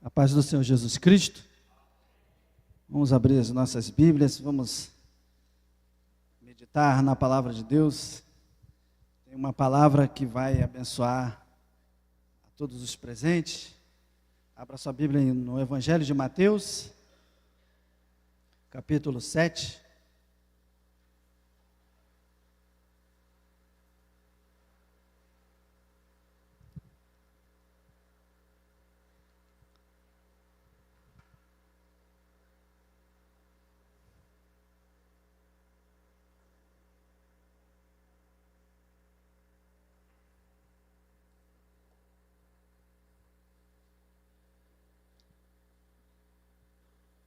A paz do Senhor Jesus Cristo. Vamos abrir as nossas Bíblias, vamos meditar na palavra de Deus. Tem uma palavra que vai abençoar a todos os presentes. Abra sua Bíblia no Evangelho de Mateus, capítulo 7.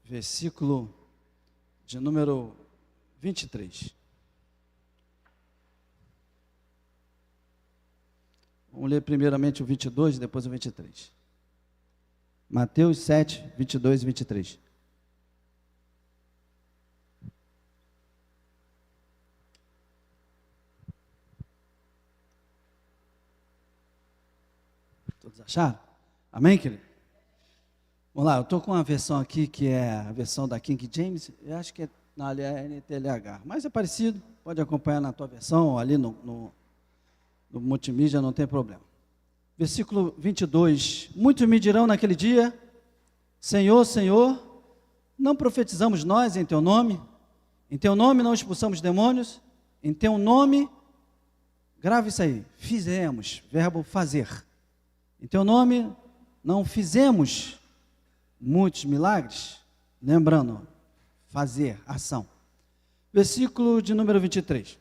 Versículo de número 23. Vamos ler primeiramente o 22 e depois o 23. Mateus 7, 22 e 23. Todos acharam? Amém, querido? Vamos lá, eu estou com uma versão aqui que é a versão da King James, eu acho que ali é NTLH, mas é parecido, pode acompanhar na tua versão, ali no multimídia, não tem problema. Versículo 22, muitos me dirão naquele dia, Senhor, Senhor, não profetizamos nós em Teu nome não expulsamos demônios, em Teu nome, grave isso aí, fizemos, verbo fazer, em Teu nome não fizemos muitos milagres, lembrando, fazer, ação. Versículo de número 23.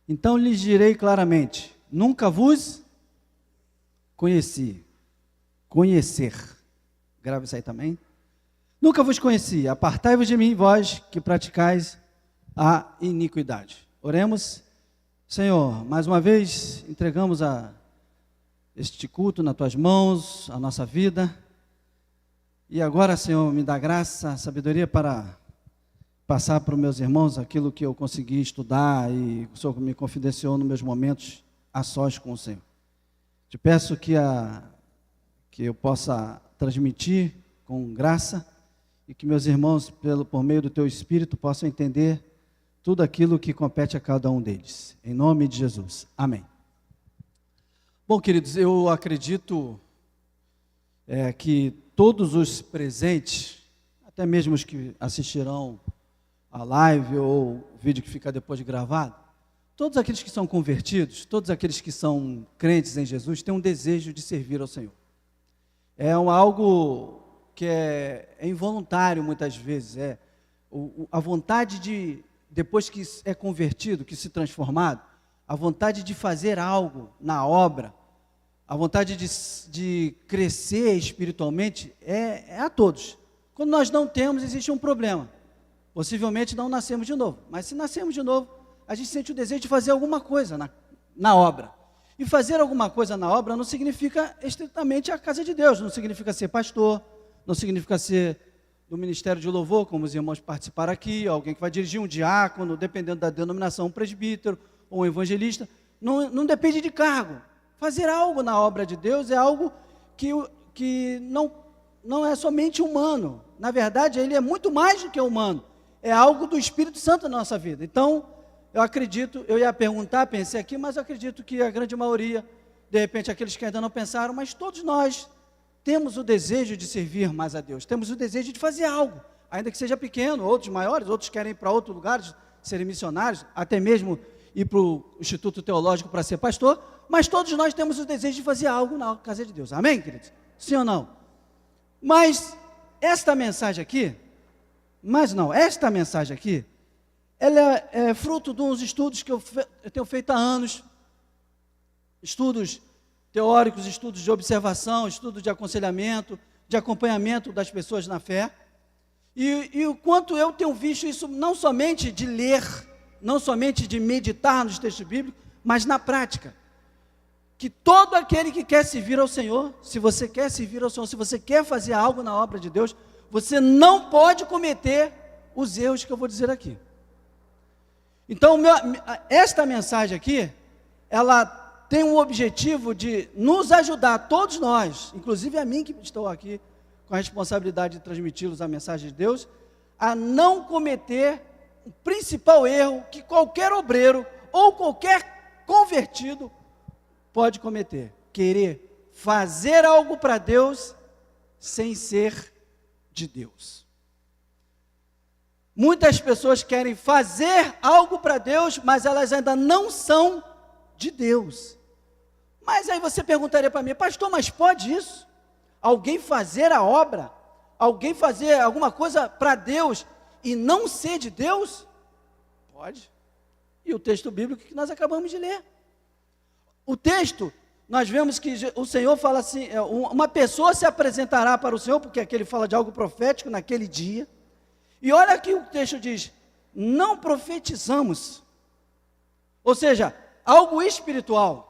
Então lhes direi claramente, nunca vos conheci, conhecer, grave isso aí também, nunca vos conheci, apartai-vos de mim, vós que praticais a iniquidade. Oremos. Senhor, mais uma vez entregamos este culto nas tuas mãos, a nossa vida. E agora, Senhor, me dá graça, sabedoria para passar para os meus irmãos aquilo que eu consegui estudar e o Senhor me confidenciou nos meus momentos a sós com o Senhor. Te peço que eu possa transmitir com graça e que meus irmãos, por meio do Teu Espírito, possam entender tudo aquilo que compete a cada um deles. Em nome de Jesus. Amém. Bom, queridos, eu acredito que todos os presentes, até mesmo os que assistirão a live ou o vídeo que fica depois de gravado, todos aqueles que são convertidos, todos aqueles que são crentes em Jesus, têm um desejo de servir ao Senhor. É algo que é involuntário muitas vezes, a vontade de, depois que é convertido, que se transformado, a vontade de fazer algo na obra, a vontade de crescer espiritualmente é a todos. Quando nós não temos, existe um problema. Possivelmente não nascemos de novo. Mas se nascemos de novo, a gente sente o desejo de fazer alguma coisa na obra. E fazer alguma coisa na obra não significa estritamente a casa de Deus. Não significa ser pastor, não significa ser do ministério de louvor, como os irmãos participaram aqui, alguém que vai dirigir um diácono, dependendo da denominação, um presbítero ou um evangelista. Não depende de cargo. Fazer algo na obra de Deus é algo que não é somente humano. Na verdade, ele é muito mais do que humano. É algo do Espírito Santo na nossa vida. Então, eu acredito, eu ia perguntar, pensei aqui, mas eu acredito que a grande maioria, de repente aqueles que ainda não pensaram, mas todos nós temos o desejo de servir mais a Deus. Temos o desejo de fazer algo, ainda que seja pequeno, outros maiores, outros querem ir para outros lugares, serem missionários, até mesmo ir para o Instituto Teológico para ser pastor, mas todos nós temos o desejo de fazer algo na casa de Deus. Amém, queridos? Sim ou não? Mas esta mensagem aqui, ela é fruto de uns estudos que eu tenho feito há anos, estudos teóricos, estudos de observação, estudos de aconselhamento, de acompanhamento das pessoas na fé, e o quanto eu tenho visto isso, não somente de ler, não somente de meditar nos textos bíblicos, mas na prática, que todo aquele que quer servir ao Senhor, se você quer servir ao Senhor, se você quer fazer algo na obra de Deus, você não pode cometer os erros que eu vou dizer aqui. Então, esta mensagem aqui, ela tem o objetivo de nos ajudar, todos nós, inclusive a mim que estou aqui com a responsabilidade de transmitir-los a mensagem de Deus, a não cometer o principal erro que qualquer obreiro ou qualquer convertido pode cometer: querer fazer algo para Deus sem ser de Deus. Muitas pessoas querem fazer algo para Deus, mas elas ainda não são de Deus. Mas aí você perguntaria para mim: pastor, mas pode isso? Alguém fazer a obra, alguém fazer alguma coisa para Deus e não ser de Deus? Pode. E o texto bíblico que nós acabamos de ler. O texto, nós vemos que o Senhor fala assim, uma pessoa se apresentará para o Senhor, porque aqui ele fala de algo profético naquele dia. E olha aqui o texto diz: não profetizamos. Ou seja, algo espiritual.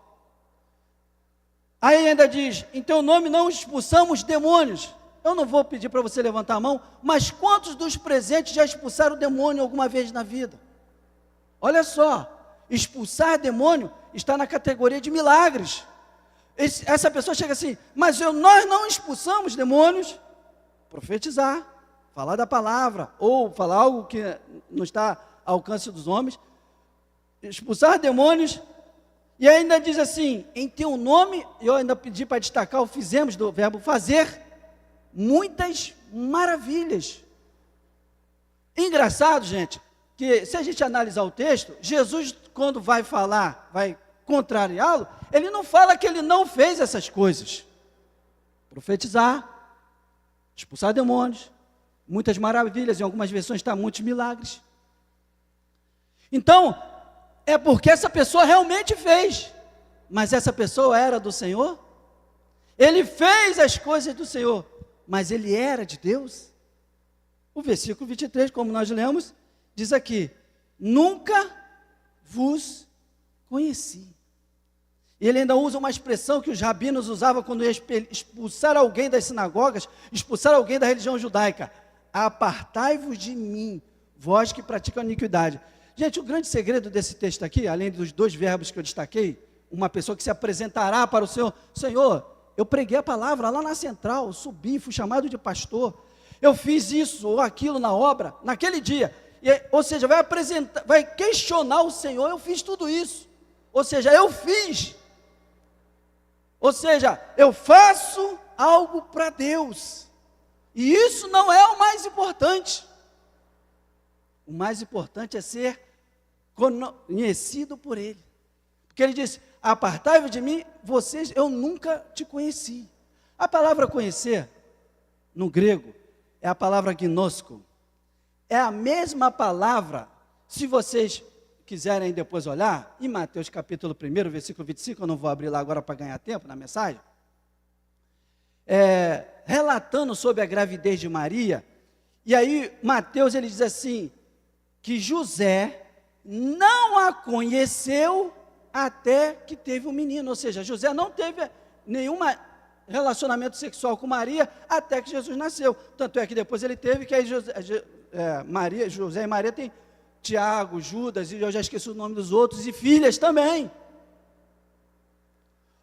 Aí ainda diz: em teu nome não expulsamos demônios. Eu não vou pedir para você levantar a mão, mas quantos dos presentes já expulsaram demônio alguma vez na vida? Olha só, expulsar demônio está na categoria de milagres. Essa pessoa chega assim: mas nós não expulsamos demônios. Profetizar, falar da palavra, ou falar algo que não está ao alcance dos homens, expulsar demônios. E ainda diz assim: em teu nome, eu ainda pedi para destacar o fizemos do verbo fazer, muitas maravilhas. Engraçado, gente, que se a gente analisar o texto, Jesus, quando vai falar, vai contrariá-lo, ele não fala que ele não fez essas coisas: profetizar, expulsar demônios, muitas maravilhas, em algumas versões está muitos milagres. Então, é porque essa pessoa realmente fez, mas essa pessoa era do Senhor? Ele fez as coisas do Senhor, mas ele era de Deus? O versículo 23, como nós lemos, diz aqui: nunca vos conheci. E ele ainda usa uma expressão que os rabinos usavam quando ia expulsar alguém das sinagogas, expulsar alguém da religião judaica: apartai-vos de mim, vós que praticam iniquidade. Gente, o grande segredo desse texto aqui, além dos dois verbos que eu destaquei, uma pessoa que se apresentará para o Senhor: Senhor, eu preguei a palavra lá na central, subi, fui chamado de pastor, eu fiz isso ou aquilo na obra, naquele dia. Ou seja, vai questionar o Senhor: eu fiz tudo isso. Ou seja, eu fiz. Ou seja, eu faço algo para Deus. E isso não é o mais importante. O mais importante é ser conhecido por Ele. Porque Ele disse: apartai-vos de mim, vocês, eu nunca te conheci. A palavra conhecer, no grego, é a palavra gnosko. É a mesma palavra, se vocês quiserem depois olhar, em Mateus capítulo 1, versículo 25, eu não vou abrir lá agora para ganhar tempo na mensagem, relatando sobre a gravidez de Maria. E aí Mateus ele diz assim, que José não a conheceu até que teve um menino. Ou seja, José não teve nenhum relacionamento sexual com Maria até que Jesus nasceu. Tanto é que depois ele teve, que aí José e Maria têm Tiago, Judas, e eu já esqueci o nome dos outros, e filhas também.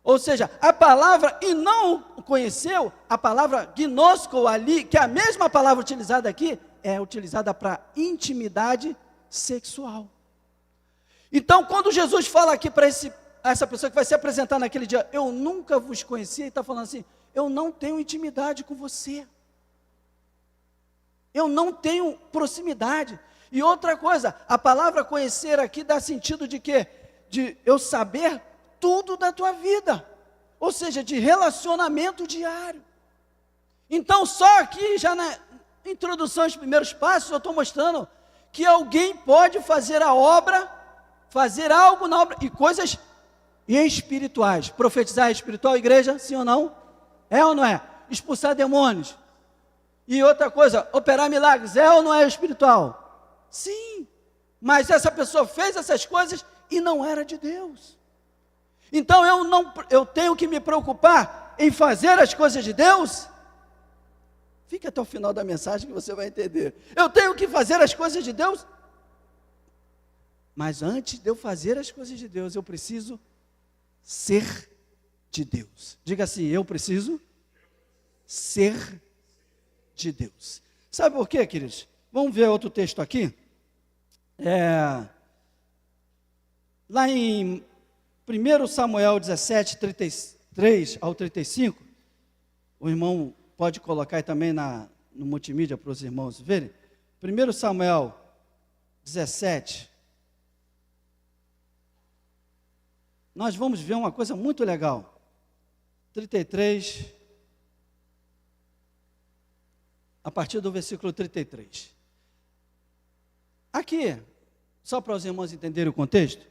Ou seja, a palavra, e não conheceu, a palavra gnosko ali, que é a mesma palavra utilizada aqui, é utilizada para intimidade sexual. Então, quando Jesus fala aqui para essa pessoa que vai se apresentar naquele dia: eu nunca vos conheci, ele está falando assim: eu não tenho intimidade com você, eu não tenho proximidade. E outra coisa, a palavra conhecer aqui dá sentido de quê? De eu saber tudo da tua vida, ou seja, de relacionamento diário. Então, só aqui, já na introdução, os primeiros passos, eu estou mostrando que alguém pode fazer a obra, fazer algo na obra, e coisas espirituais. Profetizar é espiritual, igreja? Sim ou não? É ou não é? Expulsar demônios. E outra coisa, operar milagres, é ou não é espiritual? Sim, mas essa pessoa fez essas coisas e não era de Deus. Então eu tenho que me preocupar em fazer as coisas de Deus? Fique até o final da mensagem que você vai entender. Eu tenho que fazer as coisas de Deus? Mas antes de eu fazer as coisas de Deus, eu preciso ser de Deus. Diga assim, eu preciso ser de Deus. Sabe por quê, queridos? Vamos ver outro texto aqui. Lá em 1 Samuel 17, 33 ao 35, o irmão pode colocar aí também no multimídia para os irmãos verem. 1 Samuel 17, nós vamos ver uma coisa muito legal. 33, a partir do versículo 33. Aqui, só para os irmãos entenderem o contexto,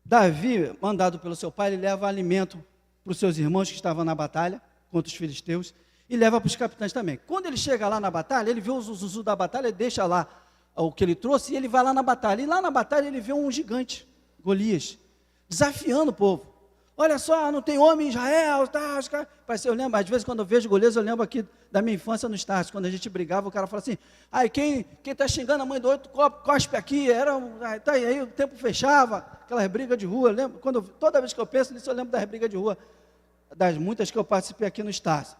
Davi, mandado pelo seu pai, ele leva alimento para os seus irmãos que estavam na batalha contra os filisteus, e leva para os capitães também. Quando ele chega lá na batalha, ele vê o zuzu da batalha, ele deixa lá o que ele trouxe, e ele vai lá na batalha. E lá na batalha ele vê um gigante, Golias, desafiando o povo. Olha só, não tem homem em Israel, tá, os caras... Eu lembro, às vezes quando eu vejo Golias, eu lembro aqui da minha infância no Stars, quando a gente brigava, o cara fala assim, quem está xingando a mãe do outro, cospe aqui, aí o tempo fechava, aquelas brigas de rua, eu lembro, toda vez que eu penso nisso, eu lembro das brigas de rua, das muitas que eu participei aqui no Stars.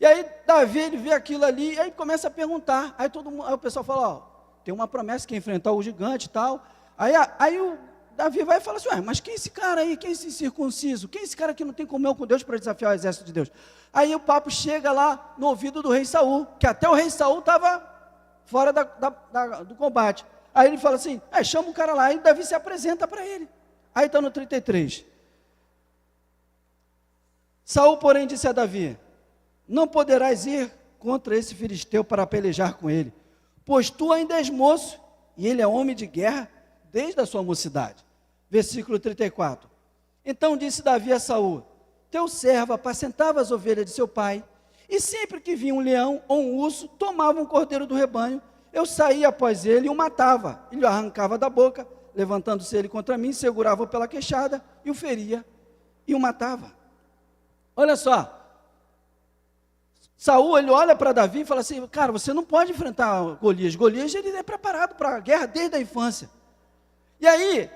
E aí Davi, ele vê aquilo ali, e aí começa a perguntar, aí o pessoal fala, tem uma promessa que é enfrentar o gigante e tal, aí o Davi vai e fala assim, mas quem é esse cara aí, quem é esse circunciso, quem é esse cara que não tem comunhão com Deus para desafiar o exército de Deus? Aí o papo chega lá no ouvido do rei Saul, que até o rei Saul estava fora do combate. Aí ele fala assim, chama o cara lá, e Davi se apresenta para ele. Aí está no 33. Saul, porém, disse a Davi, não poderás ir contra esse filisteu para pelejar com ele, pois tu ainda és moço, e ele é homem de guerra desde a sua mocidade. Versículo 34. Então disse Davi a Saul, teu servo apacentava as ovelhas de seu pai, e sempre que vinha um leão ou um urso, tomava um cordeiro do rebanho, eu saía após ele e o matava, e lhe arrancava da boca, levantando-se ele contra mim, segurava-o pela queixada, e o feria, e o matava. Olha só, Saul, ele olha para Davi e fala assim, cara, você não pode enfrentar Golias. Golias, ele é preparado para a guerra desde a infância. E aí,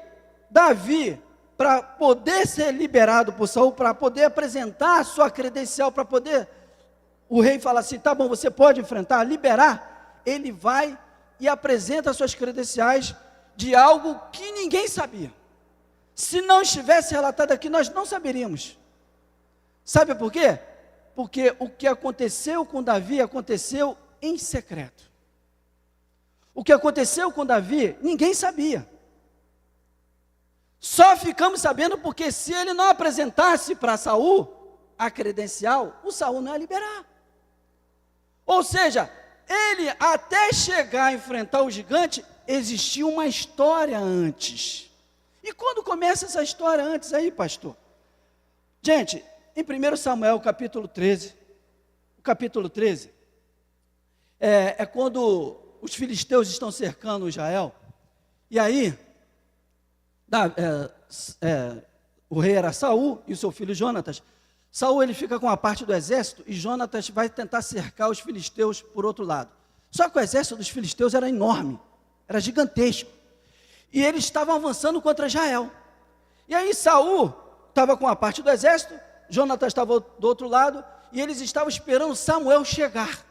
Davi, para poder ser liberado por Saul, para poder apresentar a sua credencial, para poder, o rei fala assim, tá bom, você pode enfrentar, liberar, ele vai e apresenta as suas credenciais de algo que ninguém sabia. Se não estivesse relatado aqui, nós não saberíamos. Sabe por quê? Porque o que aconteceu com Davi, aconteceu em secreto. O que aconteceu com Davi, ninguém sabia. Só ficamos sabendo porque se ele não apresentasse para Saul a credencial, o Saul não ia liberar. Ou seja, ele até chegar a enfrentar o gigante, existia uma história antes. E quando começa essa história antes aí, pastor? Gente, em 1 Samuel capítulo 13, o capítulo 13, é quando os filisteus estão cercando Israel, e aí, o rei era Saul e o seu filho Jonatas. Saul, ele fica com a parte do exército e Jonatas vai tentar cercar os filisteus por outro lado. Só que o exército dos filisteus era enorme, era gigantesco. E eles estavam avançando contra Israel. E aí Saul estava com a parte do exército, Jonatas estava do outro lado, e eles estavam esperando Samuel chegar.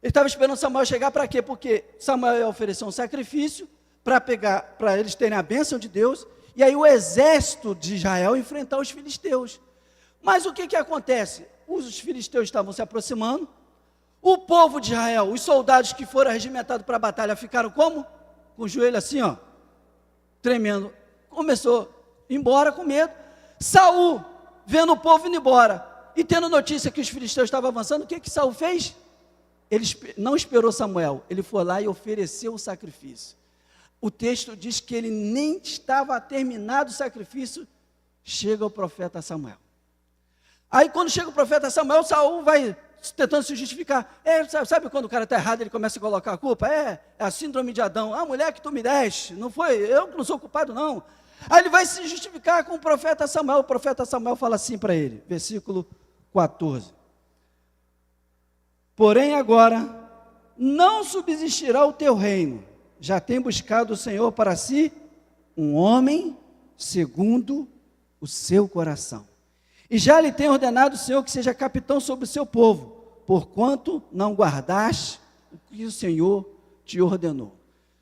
Ele estava esperando Samuel chegar para quê? Porque Samuel ia oferecer um sacrifício, para eles terem a bênção de Deus, e aí o exército de Israel enfrentar os filisteus. Mas o que acontece? Os filisteus estavam se aproximando, o povo de Israel, os soldados que foram regimentados para a batalha, ficaram como? Com o joelho assim, tremendo. Começou a ir embora com medo. Saul, vendo o povo indo embora, e tendo notícia que os filisteus estavam avançando, o que Saul fez? Ele não esperou Samuel, ele foi lá e ofereceu o sacrifício. O texto diz que ele nem estava terminado o sacrifício, chega o profeta Samuel. Aí quando chega o profeta Samuel, Saul vai tentando se justificar. Sabe quando o cara está errado, ele começa a colocar a culpa? É a síndrome de Adão. A mulher que tu me deste, não foi, eu que não sou culpado não. Aí ele vai se justificar com o profeta Samuel. O profeta Samuel fala assim para ele, versículo 14. Porém agora, não subsistirá o teu reino. Já tem buscado o Senhor para si um homem segundo o seu coração. E já lhe tem ordenado o Senhor que seja capitão sobre o seu povo, porquanto não guardaste o que o Senhor te ordenou.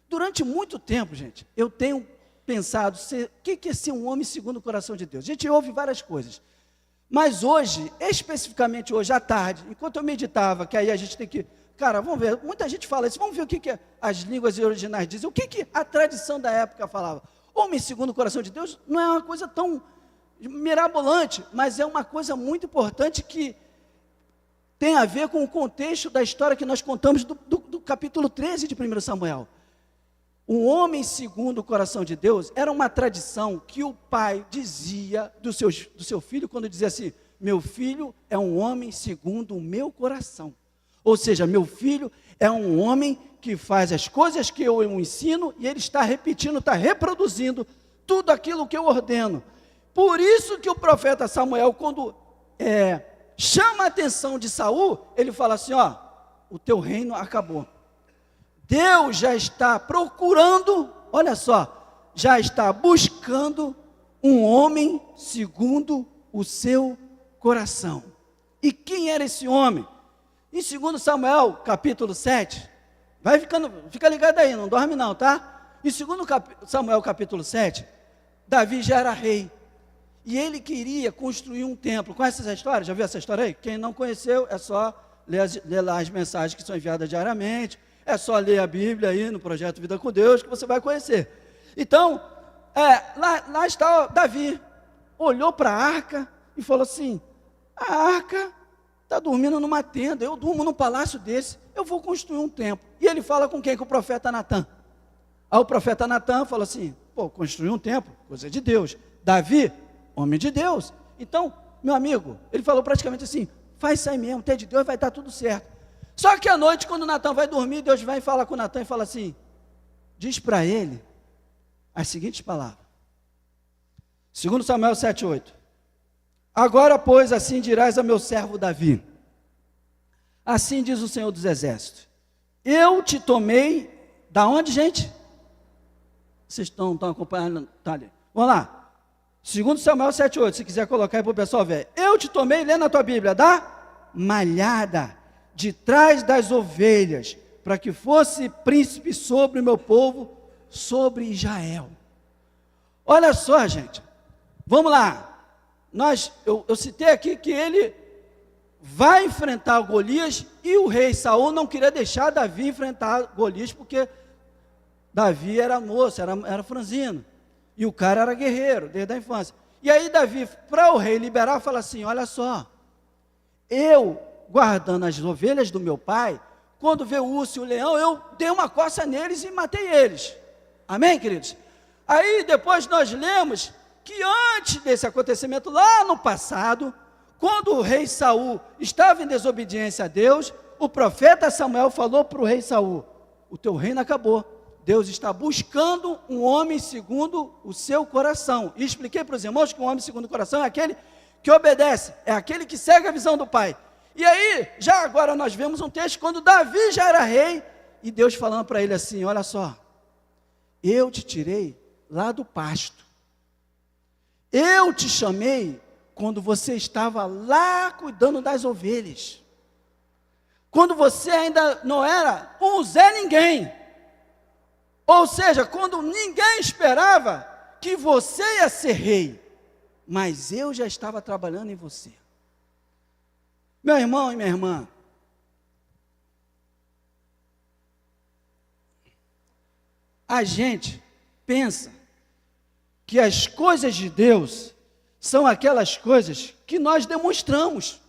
Durante muito tempo, gente, eu tenho pensado, o que é ser um homem segundo o coração de Deus? A gente ouve várias coisas, mas hoje, especificamente hoje à tarde, enquanto eu meditava, que aí a gente tem que, cara, vamos ver, muita gente fala isso, vamos ver o que as línguas originais dizem, o que a tradição da época falava. Homem segundo o coração de Deus não é uma coisa tão mirabolante, mas é uma coisa muito importante que tem a ver com o contexto da história que nós contamos do capítulo 13 de 1 Samuel. Um homem segundo o coração de Deus era uma tradição que o pai dizia do seu filho, quando dizia assim, meu filho é um homem segundo o meu coração. Ou seja, meu filho é um homem que faz as coisas que eu ensino e ele está repetindo, está reproduzindo tudo aquilo que eu ordeno. Por isso que o profeta Samuel, quando chama a atenção de Saul, ele fala assim, ó, o teu reino acabou. Deus já está procurando, olha só, já está buscando um homem segundo o seu coração. E quem era esse homem? Em 2 Samuel, capítulo 7, fica ligado aí, não dorme não, tá? Em 2 Samuel, capítulo 7, Davi já era rei. E ele queria construir um templo. Conhece essa história? Já viu essa história aí? Quem não conheceu, é só ler lá as mensagens que são enviadas diariamente. É só ler a Bíblia aí no Projeto Vida com Deus que você vai conhecer. Então, lá está Davi. Olhou para a arca e falou assim, a arca está dormindo numa tenda, eu durmo num palácio desse, eu vou construir um templo. E ele fala com quem? Com o profeta Natã. Aí o profeta Natã fala assim, construir um templo, coisa de Deus. Davi, homem de Deus. Então, meu amigo, ele falou praticamente assim, faz isso aí mesmo, tem de Deus, vai dar tudo certo. Só que à noite, quando Natã vai dormir, Deus vai falar com Natã e fala assim, diz para ele as seguintes palavras. 2 Samuel 7:8. Agora, pois, assim dirás a meu servo Davi, assim diz o Senhor dos Exércitos, eu te tomei, da onde, gente? Vocês estão acompanhando? Tá ali. Vamos lá. 2 Samuel 7:8, se quiser colocar aí para o pessoal ver. Eu te tomei, lê na tua Bíblia, da malhada, de trás das ovelhas, para que fosse príncipe sobre o meu povo, sobre Israel. Olha só, gente, vamos lá. Eu citei aqui que ele vai enfrentar Golias, e o rei Saul não queria deixar Davi enfrentar Golias, porque Davi era moço, era franzino, e o cara era guerreiro, desde a infância. E aí Davi, para o rei liberar, fala assim, olha só, eu, guardando as ovelhas do meu pai, quando veio o urso e o leão, eu dei uma coça neles e matei eles. Amém, queridos? Aí depois nós lemos que antes desse acontecimento, lá no passado, quando o rei Saul estava em desobediência a Deus, o profeta Samuel falou para o rei Saul, o teu reino acabou, Deus está buscando um homem segundo o seu coração. E expliquei para os irmãos que um homem segundo o coração é aquele que obedece, é aquele que segue a visão do pai. E aí, já agora nós vemos um texto, quando Davi já era rei, e Deus falando para ele assim, olha só, eu te tirei lá do pasto, eu te chamei quando você estava lá cuidando das ovelhas, quando você ainda não era um Zé Ninguém, ou seja, quando ninguém esperava que você ia ser rei, mas eu já estava trabalhando em você. Meu irmão e minha irmã, a gente pensa que as coisas de Deus são aquelas coisas que nós demonstramos.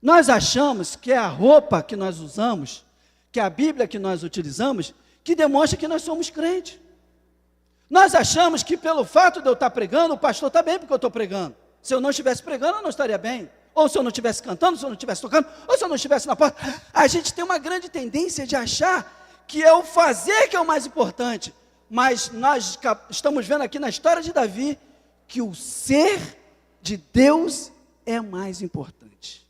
Nós achamos que é a roupa que nós usamos, que é a Bíblia que nós utilizamos, que demonstra que nós somos crentes. Nós achamos que pelo fato de eu estar pregando, o pastor está bem porque eu estou pregando. Se eu não estivesse pregando, eu não estaria bem. Ou se eu não estivesse cantando, se eu não estivesse tocando, ou se eu não estivesse na porta. A gente tem uma grande tendência de achar que é o fazer que é o mais importante. Mas nós estamos vendo aqui na história de Davi, que o ser de Deus é mais importante.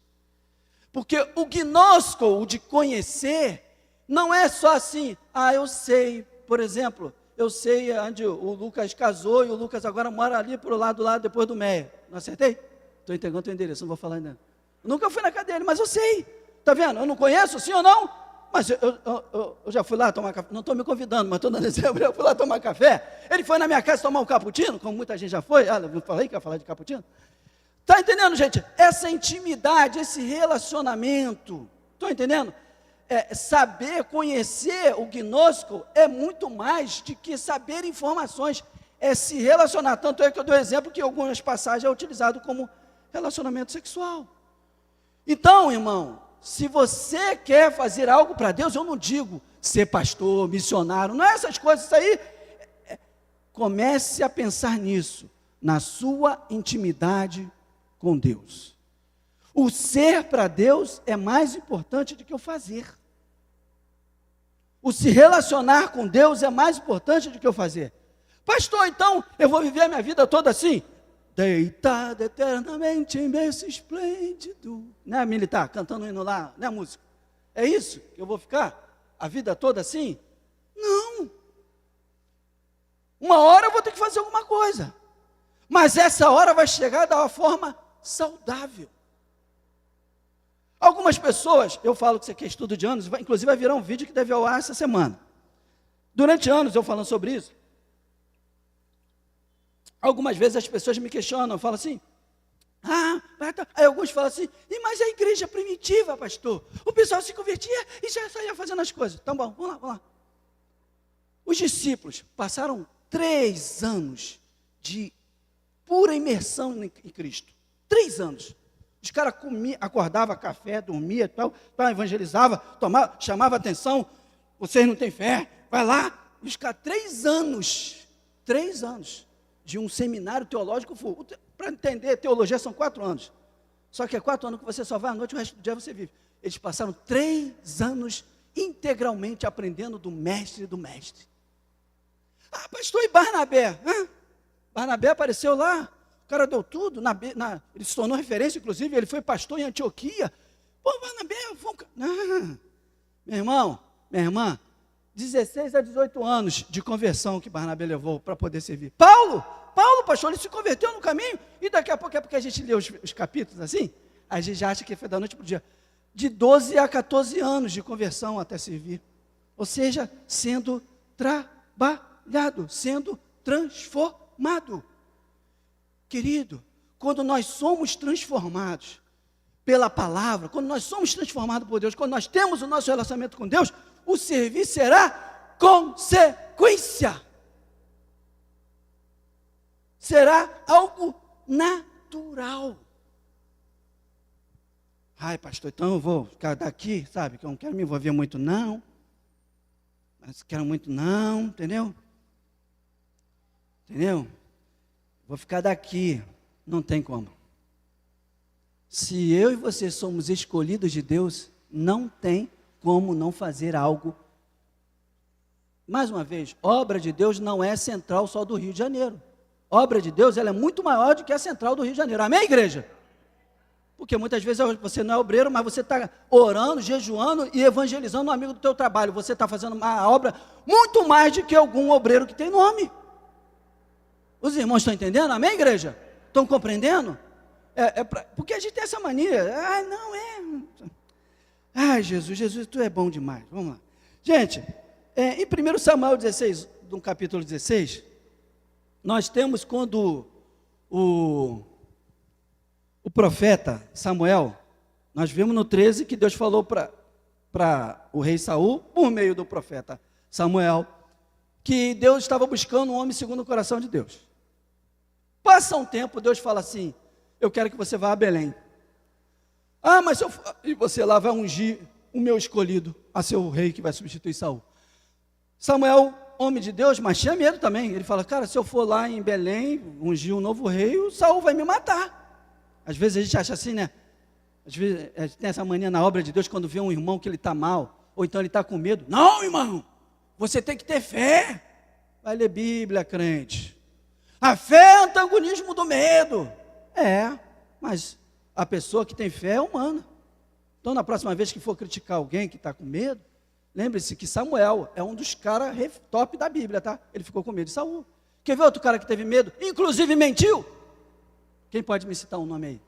Porque o gnosco, o de conhecer, não é só assim, eu sei, por exemplo, eu sei onde o Lucas casou e o Lucas agora mora ali para o lado lá depois do Meia. Não acertei? Estou entregando o teu endereço, não vou falar ainda. Eu nunca fui na casa dele, mas eu sei. Está vendo? Eu não conheço, sim ou não? Mas eu já fui lá tomar café. Não estou me convidando, mas estou dando exemplo. Eu fui lá tomar café. Ele foi na minha casa tomar um cappuccino, como muita gente já foi. Ah, eu falei que ia falar de cappuccino. Está entendendo, gente? Essa intimidade, esse relacionamento. Estão entendendo? Saber, conhecer o gnóstico é muito mais do que saber informações. É se relacionar. Tanto é que eu dou exemplo que em algumas passagens é utilizado como relacionamento sexual. Então, irmão, se você quer fazer algo para Deus, eu não digo ser pastor, missionário, não é essas coisas, isso aí. Comece a pensar nisso, na sua intimidade com Deus. O ser para Deus é mais importante do que o fazer. O se relacionar com Deus é mais importante do que o fazer. Pastor, então eu vou viver a minha vida toda assim? Deitado eternamente em berço esplêndido. Né, militar? Cantando o hino lá, né, música? É isso que eu vou ficar a vida toda assim? Não. Uma hora eu vou ter que fazer alguma coisa. Mas essa hora vai chegar de uma forma saudável. Algumas pessoas, eu falo que isso aqui é estudo de anos, inclusive vai virar um vídeo que deve ao ar essa semana. Durante anos eu falando sobre isso, algumas vezes as pessoas me questionam, falam assim, aí alguns falam assim, mas a igreja primitiva, pastor, o pessoal se convertia e já saía fazendo as coisas. Então bom, vamos lá. Os discípulos passaram 3 anos de pura imersão em Cristo. 3 anos. Os caras comiam, acordavam, café, dormia, tal, evangelizava, chamava atenção, vocês não têm fé, vai lá. Os caras, 3 anos de um seminário teológico, para entender teologia são 4 anos. Só que é 4 anos que você só vai à noite, o resto do dia você vive. Eles passaram 3 anos integralmente aprendendo do mestre do mestre. Pastor, e Barnabé? Barnabé apareceu lá, o cara deu tudo, ele se tornou referência, inclusive, ele foi pastor em Antioquia. Pô, Barnabé, meu irmão, minha irmã, 16 a 18 anos de conversão que Barnabé levou para poder servir. Paulo, pastor, ele se converteu no caminho, e daqui a pouco é porque a gente lê os capítulos assim, a gente já acha que foi da noite para o dia. De 12 a 14 anos de conversão até servir. Ou seja, sendo trabalhado, sendo transformado. Querido, quando nós somos transformados pela palavra, quando nós somos transformados por Deus, quando nós temos o nosso relacionamento com Deus, o servir será consequência. Será algo natural. Pastor, então eu vou ficar daqui, sabe, que eu não quero me envolver muito não, mas quero muito não, entendeu? Vou ficar daqui, não tem como. Se eu e você somos escolhidos de Deus, não tem como não fazer algo. Mais uma vez, obra de Deus não é central só do Rio de Janeiro. Obra de Deus, ela é muito maior do que a central do Rio de Janeiro. Amém, igreja? Porque muitas vezes você não é obreiro, mas você está orando, jejuando e evangelizando um amigo do teu trabalho. Você está fazendo uma obra muito mais do que algum obreiro que tem nome. Os irmãos estão entendendo? Amém, igreja? Estão compreendendo? Porque a gente tem essa mania. Jesus, tu é bom demais. Vamos lá. Gente, em 1 Samuel 16, no capítulo 16, nós temos quando o profeta Samuel, nós vimos no 13 que Deus falou para o rei Saul, por meio do profeta Samuel, que Deus estava buscando um homem segundo o coração de Deus. Passa um tempo, Deus fala assim, eu quero que você vá a Belém. Mas e você lá vai ungir o meu escolhido a ser o rei que vai substituir Saul. Samuel, homem de Deus, mas tinha medo também. Ele fala, cara, se eu for lá em Belém, ungir um novo rei, o Saul vai me matar. Às vezes a gente acha assim, né? Às vezes a gente tem essa mania na obra de Deus, quando vê um irmão que ele está mal, ou então ele está com medo. Não, irmão, você tem que ter fé. Vai ler Bíblia, crente. A fé é antagonismo do medo. Mas a pessoa que tem fé é humana. Então, na próxima vez que for criticar alguém que está com medo, Lembre-se que Samuel é um dos caras top da Bíblia, tá? Ele ficou com medo de Saul. Quer ver outro cara que teve medo? Inclusive mentiu? Quem pode me citar um nome aí?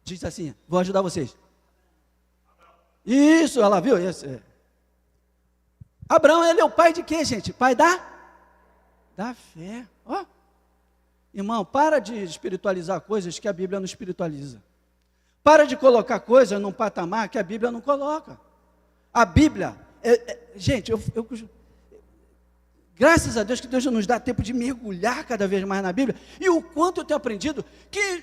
Diz assim, vou ajudar vocês. Isso, ela viu? Isso. Abraão, ele é o pai de quê, gente? Pai da fé. Ó. Irmão, para de espiritualizar coisas que a Bíblia não espiritualiza. Para de colocar coisas num patamar que a Bíblia não coloca. A Bíblia, gente, graças a Deus que Deus nos dá tempo de mergulhar cada vez mais na Bíblia. E o quanto eu tenho aprendido que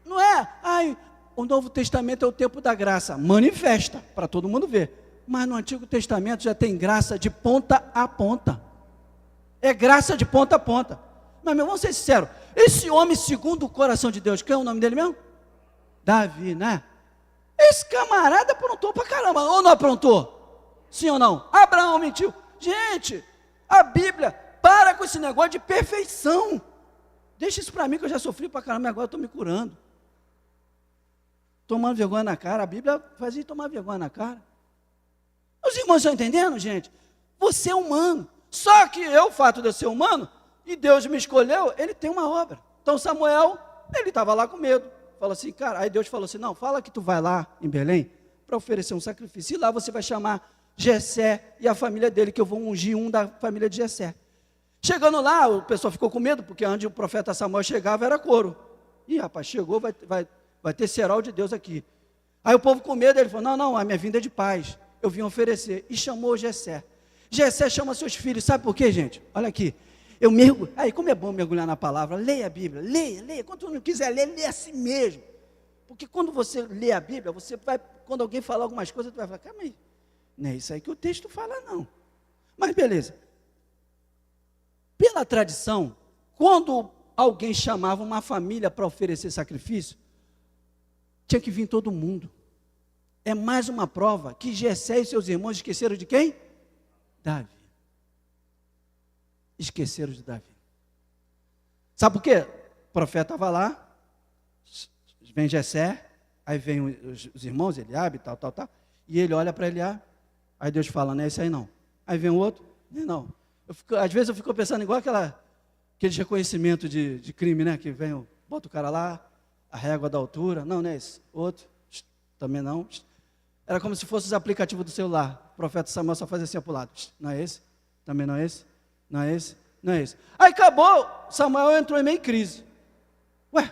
não é, o Novo Testamento é o tempo da graça. Manifesta, para todo mundo ver. Mas no Antigo Testamento já tem graça de ponta a ponta. É graça de ponta a ponta. Mas, meu, vamos ser sinceros, esse homem segundo o coração de Deus, quem é o nome dele mesmo? Davi, né? Esse camarada aprontou pra caramba, ou não aprontou? Sim ou não? Abraão mentiu. Gente, a Bíblia, para com esse negócio de perfeição. Deixa isso para mim que eu já sofri pra caramba, agora eu estou me curando. Tomando vergonha na cara, a Bíblia fazia tomar vergonha na cara. Os irmãos estão entendendo, gente? Você é humano. Só que o fato de eu ser humano, e Deus me escolheu, ele tem uma obra. Então Samuel, ele estava lá com medo. Falou assim, cara, aí Deus falou assim, não, fala que tu vai lá em Belém, para oferecer um sacrifício, e lá você vai chamar Jessé e a família dele, que eu vou ungir um da família de Jessé. Chegando lá, o pessoal ficou com medo, porque onde o profeta Samuel chegava era couro. Ih, rapaz, chegou, vai ter cerol de Deus aqui. Aí o povo com medo, ele falou, não, a minha vinda é de paz, eu vim oferecer, e chamou Jessé. Jessé chama seus filhos, sabe por quê, gente? Olha aqui, eu mergulho, aí como é bom mergulhar na palavra, leia a Bíblia, leia, quando tu não quiser ler, lê assim mesmo, porque quando você lê a Bíblia, você vai, quando alguém falar algumas coisas, tu vai falar, calma aí, não é isso aí que o texto fala não, mas beleza, pela tradição, quando alguém chamava uma família para oferecer sacrifício, tinha que vir todo mundo, é mais uma prova que Jessé e seus irmãos esqueceram de quem? Davi. Esqueceram de Davi. Sabe por quê? O profeta estava lá, vem Jessé, aí vem os irmãos, Eliabe, tal, e ele olha para Eliabe, aí Deus fala, não é isso aí não. Aí vem o outro, não. Às vezes eu fico pensando igual aquele reconhecimento de crime, né? Que vem, bota o cara lá, a régua da altura, não é esse. Outro, também não. Era como se fosse os aplicativos do celular. O profeta Samuel só fazia assim para o lado. Não é esse? Também não é esse? Não é esse? Não é esse. Aí acabou, Samuel entrou em meio crise. Ué,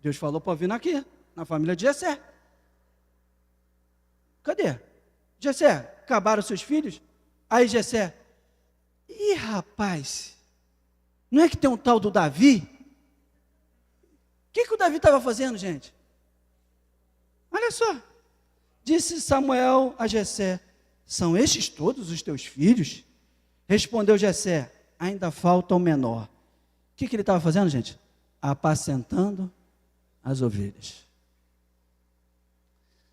Deus falou para vir aqui, na família de Jessé. Cadê? Jessé, acabaram seus filhos? Aí Jessé, ih rapaz, não é que tem um tal do Davi? O que o Davi estava fazendo, gente? Olha só. Disse Samuel a Jessé, são estes todos os teus filhos? Respondeu Jessé, ainda falta o menor. O que ele estava fazendo, gente? Apacentando as ovelhas.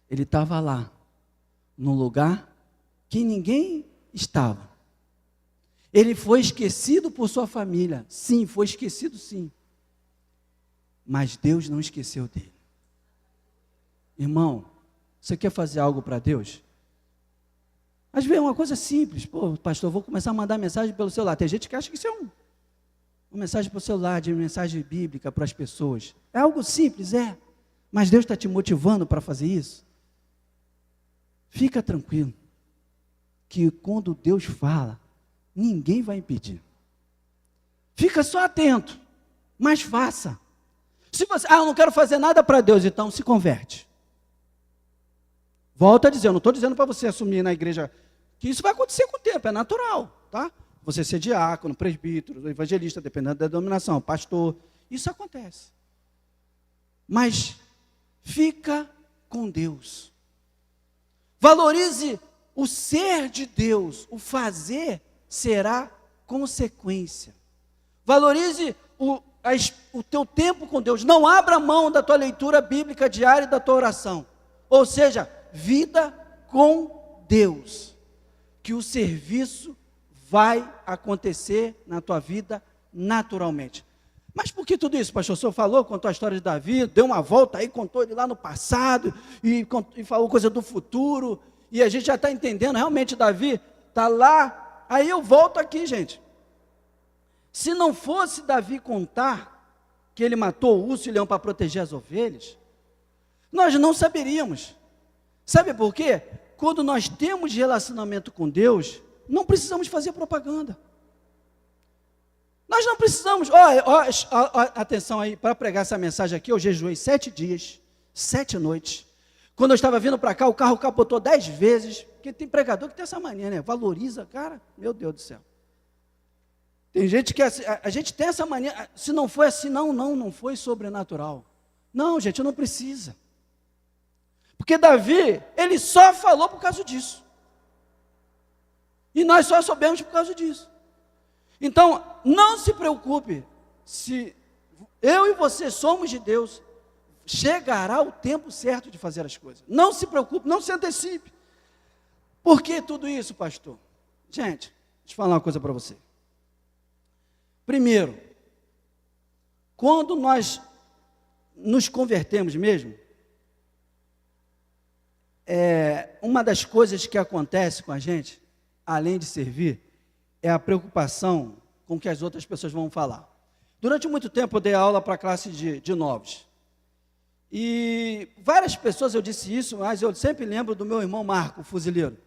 Ele estava lá, num lugar que ninguém estava. Ele foi esquecido por sua família. Sim, foi esquecido sim. Mas Deus não esqueceu dele. Irmão, você quer fazer algo para Deus? Às vezes é uma coisa simples. Pô, pastor, vou começar a mandar mensagem pelo celular. Tem gente que acha que isso é uma mensagem pelo celular, de mensagem bíblica para as pessoas. É algo simples, é. Mas Deus está te motivando para fazer isso? Fica tranquilo. Que quando Deus fala, ninguém vai impedir. Fica só atento. Mas faça. Se você, eu não quero fazer nada para Deus, então se converte. Volto a dizer, eu não estou dizendo para você assumir na igreja, que isso vai acontecer com o tempo, é natural, tá? Você ser diácono, presbítero, evangelista, dependendo da denominação, pastor, isso acontece. Mas fica com Deus. Valorize o ser de Deus, o fazer será consequência. Valorize o teu tempo com Deus, não abra mão da tua leitura bíblica diária e da tua oração, ou seja, vida com Deus, que o serviço vai acontecer na tua vida naturalmente. Mas por que tudo isso, pastor? O senhor falou, contou a história de Davi, deu uma volta aí, contou ele lá no passado, e falou coisa do futuro, E a gente já está entendendo, realmente Davi está lá. Aí eu volto aqui, gente. Se não fosse Davi contar que ele matou o urso e o leão para proteger as ovelhas, nós não saberíamos. Sabe por quê? Quando nós temos relacionamento com Deus, não precisamos fazer propaganda. Nós não precisamos, atenção aí, para pregar essa mensagem aqui, eu jejuei 7 dias, 7 noites. Quando eu estava vindo para cá, o carro capotou 10 vezes, porque tem pregador que tem essa mania, né? Valoriza, cara, meu Deus do céu. Tem gente que, a gente tem essa mania, se não foi assim, não foi sobrenatural. Não, gente, não precisa. Porque Davi, ele só falou por causa disso. E nós só soubemos por causa disso. Então, não se preocupe, se eu e você somos de Deus, chegará o tempo certo de fazer as coisas. Não se preocupe, não se antecipe. Por que tudo isso, pastor? Gente, deixa eu falar uma coisa para você. Primeiro, quando nós nos convertemos mesmo, uma das coisas que acontece com a gente, além de servir, é a preocupação com o que as outras pessoas vão falar. Durante muito tempo eu dei aula para a classe de novos. E várias pessoas, eu disse isso, mas eu sempre lembro do meu irmão Marco, o fuzileiro,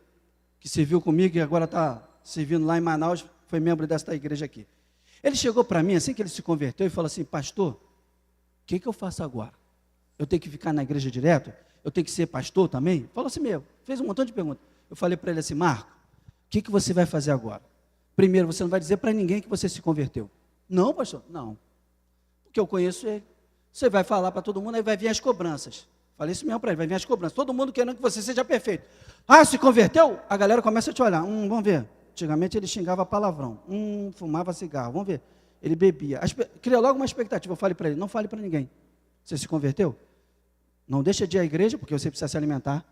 que serviu comigo e agora está servindo lá em Manaus, foi membro desta igreja aqui. Ele chegou para mim, assim que ele se converteu, e falou assim: pastor, o que eu faço agora? Eu tenho que ficar na igreja direto? Eu tenho que ser pastor também? Falou assim mesmo, fez um montão de perguntas. Eu falei para ele assim: Marco, o que você vai fazer agora? Primeiro, você não vai dizer para ninguém que você se converteu. Não, pastor? Não. Porque eu conheço ele. Você vai falar para todo mundo, aí vai vir as cobranças. Falei isso mesmo para ele, vai vir as cobranças. Todo mundo querendo que você seja perfeito. Ah, se converteu? A galera começa a te olhar. Vamos ver. Antigamente ele xingava palavrão. Fumava cigarro. Vamos ver. Ele bebia. Cria logo uma expectativa. Eu falei para ele: não fale para ninguém. Você se converteu? Não deixa de ir à igreja, porque você precisa se alimentar.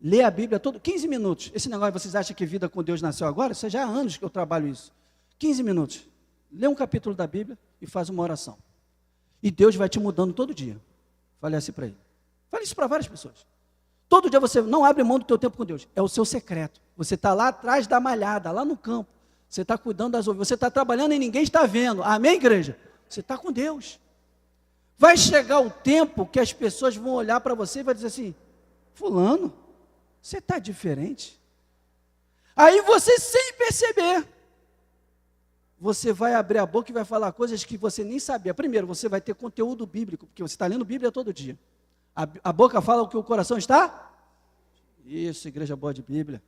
Lê a Bíblia todo 15 minutos. Esse negócio, vocês acham que vida com Deus nasceu agora? Isso já há anos que eu trabalho isso. 15 minutos. Lê um capítulo da Bíblia e faz uma oração. E Deus vai te mudando todo dia. Falei assim para ele. Falei isso para várias pessoas. Todo dia você não abre mão do teu tempo com Deus. É o seu secreto. Você está lá atrás da malhada, lá no campo. Você está cuidando das ovelhas. Você está trabalhando e ninguém está vendo. Amém, igreja? Você está com Deus. Vai chegar o tempo que as pessoas vão olhar para você e vai dizer assim: fulano, você está diferente. Aí você, sem perceber, você vai abrir a boca e vai falar coisas que você nem sabia. Primeiro, você vai ter conteúdo bíblico, porque você está lendo Bíblia todo dia. A boca fala o que o coração está? Isso, igreja boa de Bíblia.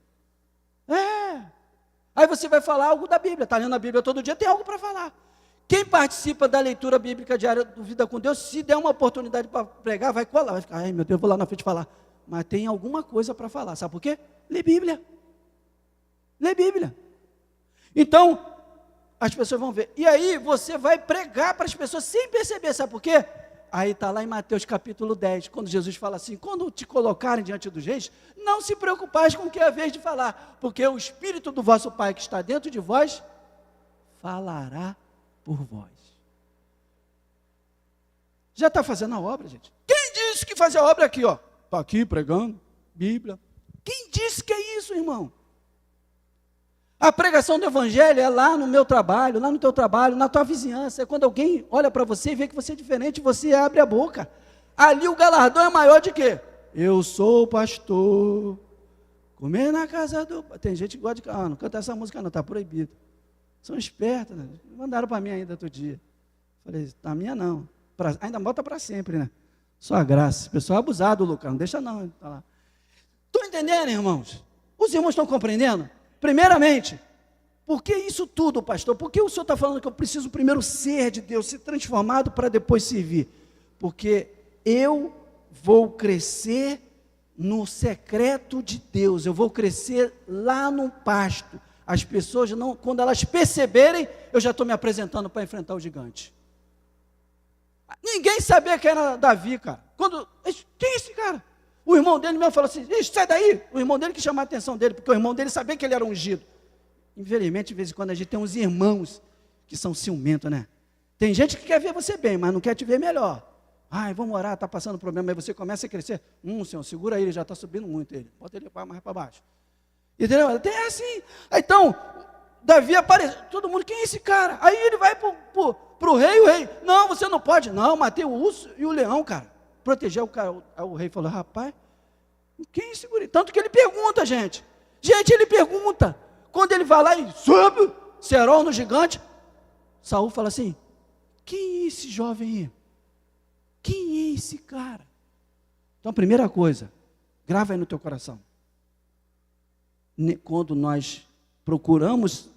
Aí você vai falar algo da Bíblia. Está lendo a Bíblia todo dia, tem algo para falar. Quem participa da leitura bíblica diária do Vida com Deus, se der uma oportunidade para pregar, vai colar. Vai ficar: ai meu Deus, vou lá na frente falar. Mas tem alguma coisa para falar. Sabe por quê? Lê Bíblia. Lê Bíblia. Então, as pessoas vão ver. E aí você vai pregar para as pessoas sem perceber. Sabe por quê? Aí está lá em Mateus capítulo 10, quando Jesus fala assim: quando te colocarem diante dos reis, não se preocupais com o que é a vez de falar, porque o Espírito do vosso Pai que está dentro de vós, falará por vós. Já está fazendo a obra, gente? Quem disse que fazia a obra aqui, ó? Está aqui pregando, Bíblia. Quem disse que é isso, irmão? A pregação do Evangelho é lá no meu trabalho, lá no teu trabalho, na tua vizinhança. É quando alguém olha para você e vê que você é diferente, você abre a boca. Ali o galardão é maior de quê? Eu sou pastor, comer na casa do... Tem gente que gosta de... não canta essa música não, está proibido. São espertos, né? Mandaram para mim ainda outro dia. Falei: a minha não. Ainda bota para sempre, né? Só a graça. O pessoal é abusado, Lucas, não deixa não. Tá lá. Estão entendendo, irmãos? Os irmãos estão compreendendo? Primeiramente, por que isso tudo, pastor? Por que o senhor está falando que eu preciso primeiro ser de Deus, ser transformado para depois servir? Porque eu vou crescer no secreto de Deus, eu vou crescer lá no pasto. As pessoas, não, quando elas perceberem, eu já estou me apresentando para enfrentar o gigante. Ninguém sabia que era Davi, cara. Quem é esse cara? O irmão dele mesmo falou assim: sai daí. O irmão dele que chamou a atenção dele, porque o irmão dele sabia que ele era ungido. Infelizmente, de vez em quando, a gente tem uns irmãos que são ciumentos, né? Tem gente que quer ver você bem, mas não quer te ver melhor. Ai, vamos orar, está passando problema. Aí você começa a crescer. Senhor, segura ele já está subindo muito ele. Bota ele mais para baixo. Entendeu? Até assim. Então, Davi aparece. Todo mundo, quem é esse cara? Aí ele vai para o rei, o rei. Não, você não pode. Não, matei o urso e o leão, cara. Proteger o cara. Aí o rei falou, rapaz, quem é esse guri? Tanto que ele pergunta, gente. Gente, ele pergunta. Quando ele vai lá e sobe, Serol no gigante, Saul fala assim, quem é esse jovem aí? Quem é esse cara? Então, primeira coisa, grava aí no teu coração. Quando nós procuramos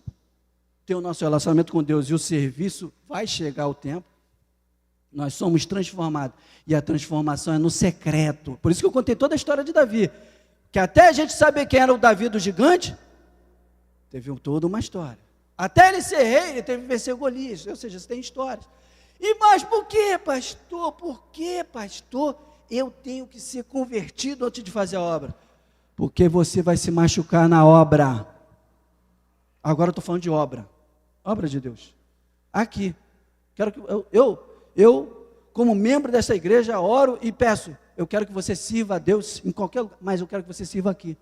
ter o nosso relacionamento com Deus e o serviço vai chegar o tempo, nós somos transformados. E a transformação é no secreto. Por isso que eu contei toda a história de Davi. Que até a gente saber quem era o Davi do gigante, teve toda uma história. Até ele ser rei, ele teve que vencer Golias. Ou seja, você tem histórias. Mas por que, pastor? Por que, pastor? Eu tenho que ser convertido antes de fazer a obra. Porque você vai se machucar na obra. Agora eu estou falando de obra. Obra de Deus. Aqui. Quero que eu, como membro dessa igreja, oro e peço. Eu quero que você sirva a Deus em qualquer lugar, mas eu quero que você sirva aqui.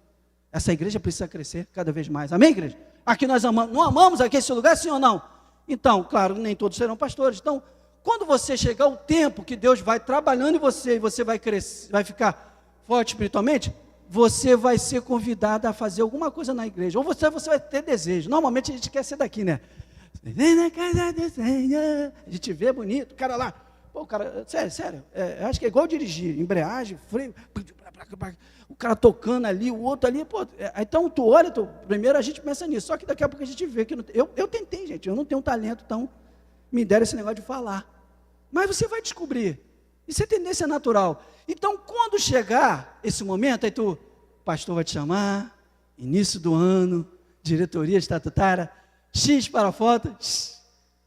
Essa igreja precisa crescer cada vez mais. Amém, igreja? Aqui nós amamos. Não amamos aqui esse lugar, sim ou não? Então, claro, nem todos serão pastores. Então, quando você chegar o tempo que Deus vai trabalhando em você e você vai crescer, vai ficar forte espiritualmente, você vai ser convidado a fazer alguma coisa na igreja. Ou você vai ter desejo. Normalmente a gente quer ser daqui, né? Vem na casa do Senhor. A gente vê bonito, o cara lá. Pô, o cara, sério, acho que é igual dirigir, embreagem, freio, o cara tocando ali, o outro ali, pô, então tu olha, primeiro a gente pensa nisso, só que daqui a pouco a gente vê que, eu tentei, gente, eu não tenho talento, então me deram esse negócio de falar, mas você vai descobrir, isso é tendência natural. Então quando chegar esse momento, aí o pastor vai te chamar, início do ano, diretoria estatutária, X para a foto,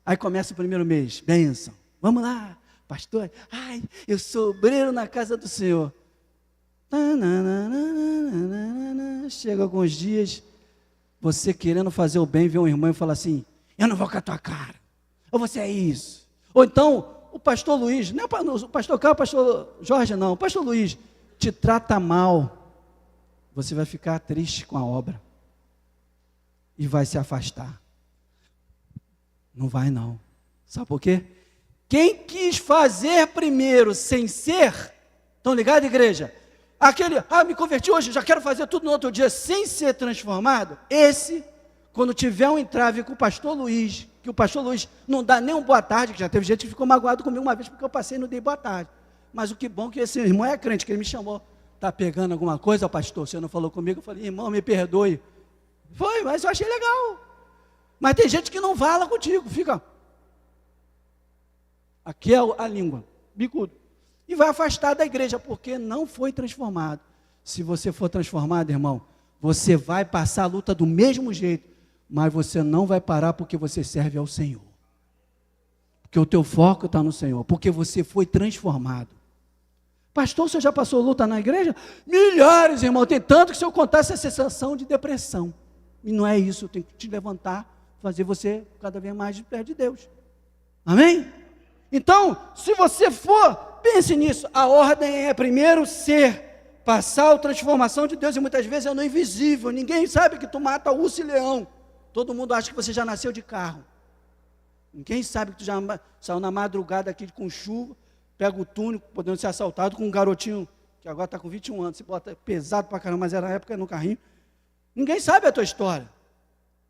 aí começa o primeiro mês, bênção, vamos lá, pastor, ai, eu sou obreiro na casa do Senhor. Chega alguns dias, você querendo fazer o bem, vê um irmão e fala assim, eu não vou com a tua cara, ou você é isso, ou então, o pastor Luiz, não é o pastor Carlos, o pastor Jorge não, o pastor Luiz, te trata mal, você vai ficar triste com a obra, e vai se afastar, não vai não, sabe por quê? Quem quis fazer primeiro sem ser, estão ligados, igreja? Aquele, me converti hoje, já quero fazer tudo no outro dia, sem ser transformado. Esse, quando tiver um entrave com o pastor Luiz, que o pastor Luiz não dá nem um boa tarde, que já teve gente que ficou magoado comigo uma vez, porque eu passei e não dei boa tarde. Mas o que bom que esse irmão é crente, que ele me chamou. Está pegando alguma coisa, pastor? Você não falou comigo? Eu falei, irmão, me perdoe. Foi, mas eu achei legal. Mas tem gente que não fala contigo, fica... Aqui é a língua, bicudo. E vai afastar da igreja, porque não foi transformado. Se você for transformado, irmão, você vai passar a luta do mesmo jeito, mas você não vai parar porque você serve ao Senhor. Porque o teu foco está no Senhor, porque você foi transformado. Pastor, você já passou luta na igreja? Milhares, irmão, tem tanto que se eu contasse a sensação de depressão. E não é isso, eu tenho que te levantar, fazer você cada vez mais de perto de Deus. Amém? Então, se você for, pense nisso, a ordem é primeiro ser, passar a transformação de Deus, e muitas vezes é no invisível, ninguém sabe que tu mata urso e leão, todo mundo acha que você já nasceu de carro, ninguém sabe que tu já saiu na madrugada aqui com chuva, pega o túnel, podendo ser assaltado com um garotinho, que agora está com 21 anos, se bota pesado pra caramba, mas era a época no carrinho, ninguém sabe a tua história,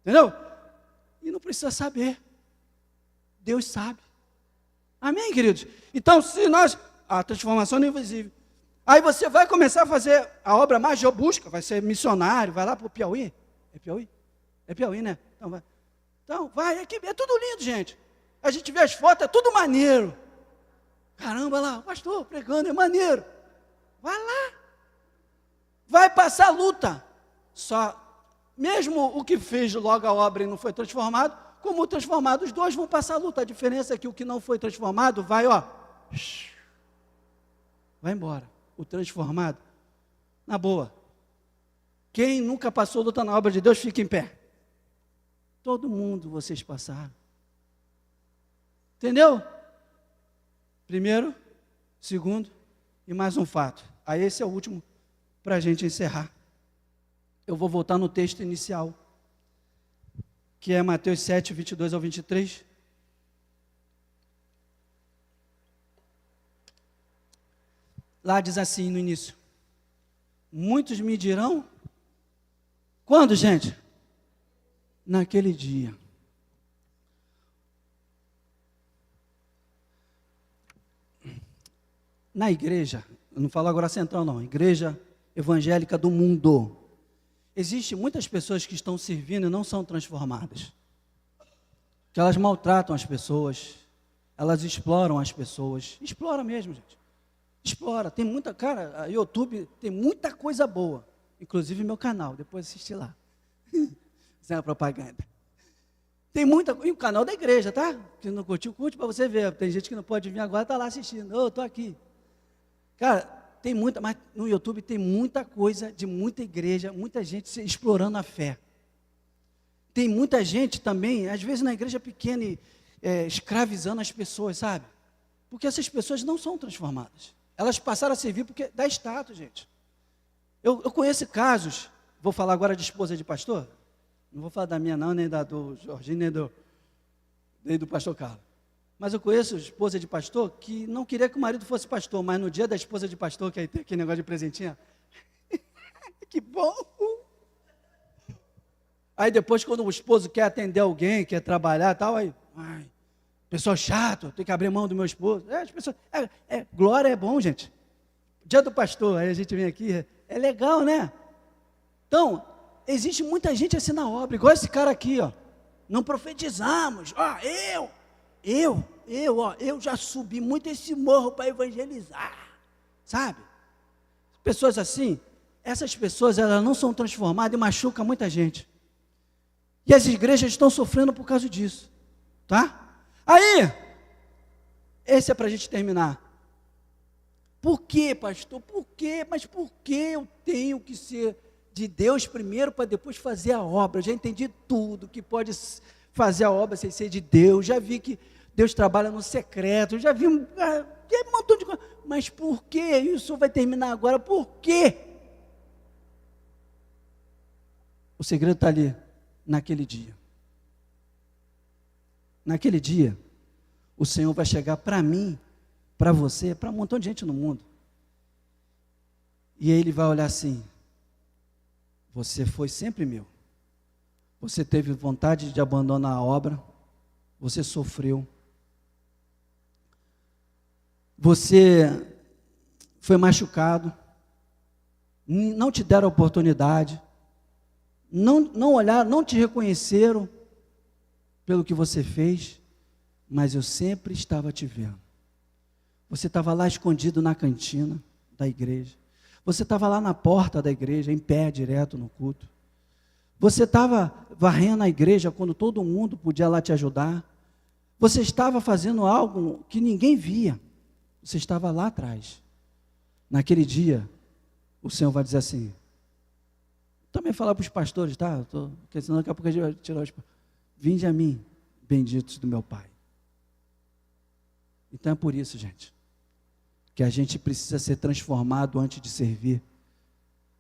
entendeu? E não precisa saber, Deus sabe. Amém, queridos? Então, se nós... A transformação é invisível. Aí você vai começar a fazer a obra mais de busca, vai ser missionário, vai lá para o Piauí. É Piauí? É Piauí, né? Então vai, é tudo lindo, gente. A gente vê as fotos, é tudo maneiro. Caramba lá, pastor, pregando, é maneiro. Vai lá. Vai passar luta. Só, mesmo o que fez logo a obra e não foi transformado, como transformado, os dois vão passar a luta. A diferença é que o que não foi transformado vai, vai embora. O transformado, na boa. Quem nunca passou luta na obra de Deus, fica em pé. Todo mundo vocês passaram. Entendeu? Primeiro, Segundo, e mais um fato. Aí esse é o último para a gente encerrar. Eu vou voltar no texto inicial, que é Mateus 7, 22 ao 23. Lá diz assim no início: muitos me dirão, quando, gente? Naquele dia. Na igreja, eu não falo agora central não, igreja evangélica do mundo, existem muitas pessoas que estão servindo e não são transformadas, que elas maltratam as pessoas, elas exploram as pessoas, explora mesmo, gente, explora, tem muita, cara, a YouTube tem muita coisa boa, inclusive meu canal, depois assiste lá, isso é uma propaganda, tem muita, e o canal da igreja, tá? Que não curtiu, curte para você ver, tem gente que não pode vir agora, está lá assistindo, eu estou aqui, cara, tem muita, mas no YouTube tem muita coisa de muita igreja, muita gente explorando a fé. Tem muita gente também, às vezes na igreja pequena, escravizando as pessoas, sabe? Porque essas pessoas não são transformadas. Elas passaram a servir porque dá status, gente. Eu conheço casos, vou falar agora de esposa de pastor, não vou falar da minha não, nem da do Jorginho, nem do pastor Carlos. Mas eu conheço esposa de pastor que não queria que o marido fosse pastor, mas no dia da esposa de pastor, que aí tem aquele negócio de presentinho, que bom! Aí depois, quando o esposo quer atender alguém, quer trabalhar e tal, aí, pessoal chato, tem que abrir mão do meu esposo. As pessoas, glória é bom, gente. Dia do pastor, aí a gente vem aqui, é legal, né? Então, existe muita gente assim na obra, igual esse cara aqui, ó. Não profetizamos, eu já subi muito esse morro para evangelizar, sabe? Pessoas assim, essas pessoas, elas não são transformadas e machucam muita gente. E as igrejas estão sofrendo por causa disso, tá? Aí, esse é para a gente terminar. Por quê, pastor? Por quê? Mas por que eu tenho que ser de Deus primeiro para depois fazer a obra? Eu já entendi tudo que pode fazer a obra sem ser de Deus, já vi que Deus trabalha no secreto, já vi um montão de coisa, mas por que isso vai terminar agora? Por quê? O segredo está ali, naquele dia. Naquele dia, o Senhor vai chegar para mim, para você, para um montão de gente no mundo, e aí Ele vai olhar assim: você foi sempre meu, você teve vontade de abandonar a obra, você sofreu, você foi machucado, não te deram oportunidade, não olharam, não te reconheceram pelo que você fez, mas eu sempre estava te vendo. Você estava lá escondido na cantina da igreja, você estava lá na porta da igreja, em pé, direto no culto, você estava varrendo a igreja quando todo mundo podia lá te ajudar, você estava fazendo algo que ninguém via, você estava lá atrás. Naquele dia, o Senhor vai dizer assim, também falar para os pastores, tá? Porque senão daqui a pouco a gente vai tirar os... Vinde a mim, benditos do meu Pai. Então é por isso, gente, que a gente precisa ser transformado antes de servir,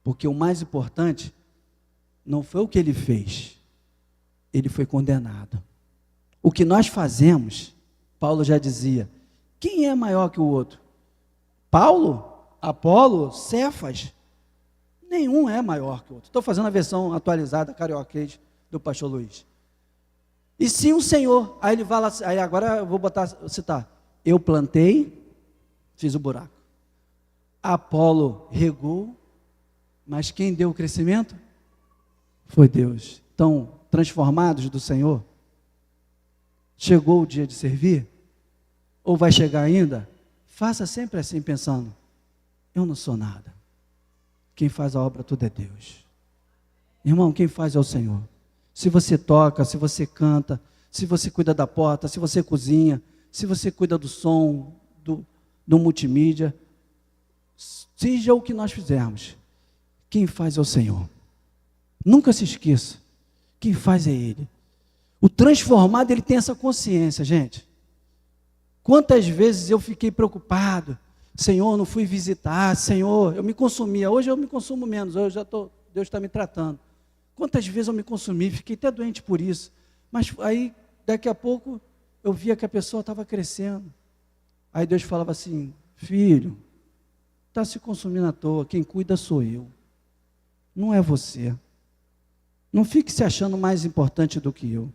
porque o mais importante não foi o que ele fez, ele foi condenado. O que nós fazemos, Paulo já dizia, quem é maior que o outro? Paulo, Apolo, Cefas? Nenhum é maior que o outro. Estou fazendo a versão atualizada, carioquês, do pastor Luiz. E sim o Senhor. Aí ele fala, aí agora eu vou citar. Eu plantei, fiz o buraco. Apolo regou, mas quem deu o crescimento? Foi Deus. Então, transformados do Senhor, chegou o dia de servir? Ou vai chegar ainda? Faça sempre assim, pensando, eu não sou nada. Quem faz a obra tudo é Deus. Irmão, quem faz é o Senhor. Se você toca, se você canta, se você cuida da porta, se você cozinha, se você cuida do som, do multimídia, seja o que nós fizermos, quem faz é o Senhor. Nunca se esqueça, quem faz é Ele. O transformado, ele tem essa consciência, gente. Quantas vezes eu fiquei preocupado, Senhor, não fui visitar, Senhor, eu me consumia. Hoje eu me consumo menos, hoje Deus está me tratando. Quantas vezes eu me consumi, fiquei até doente por isso. Mas aí, daqui a pouco, eu via que a pessoa estava crescendo. Aí Deus falava assim, filho, está se consumindo à toa, quem cuida sou eu, não é você. Não fique se achando mais importante do que eu.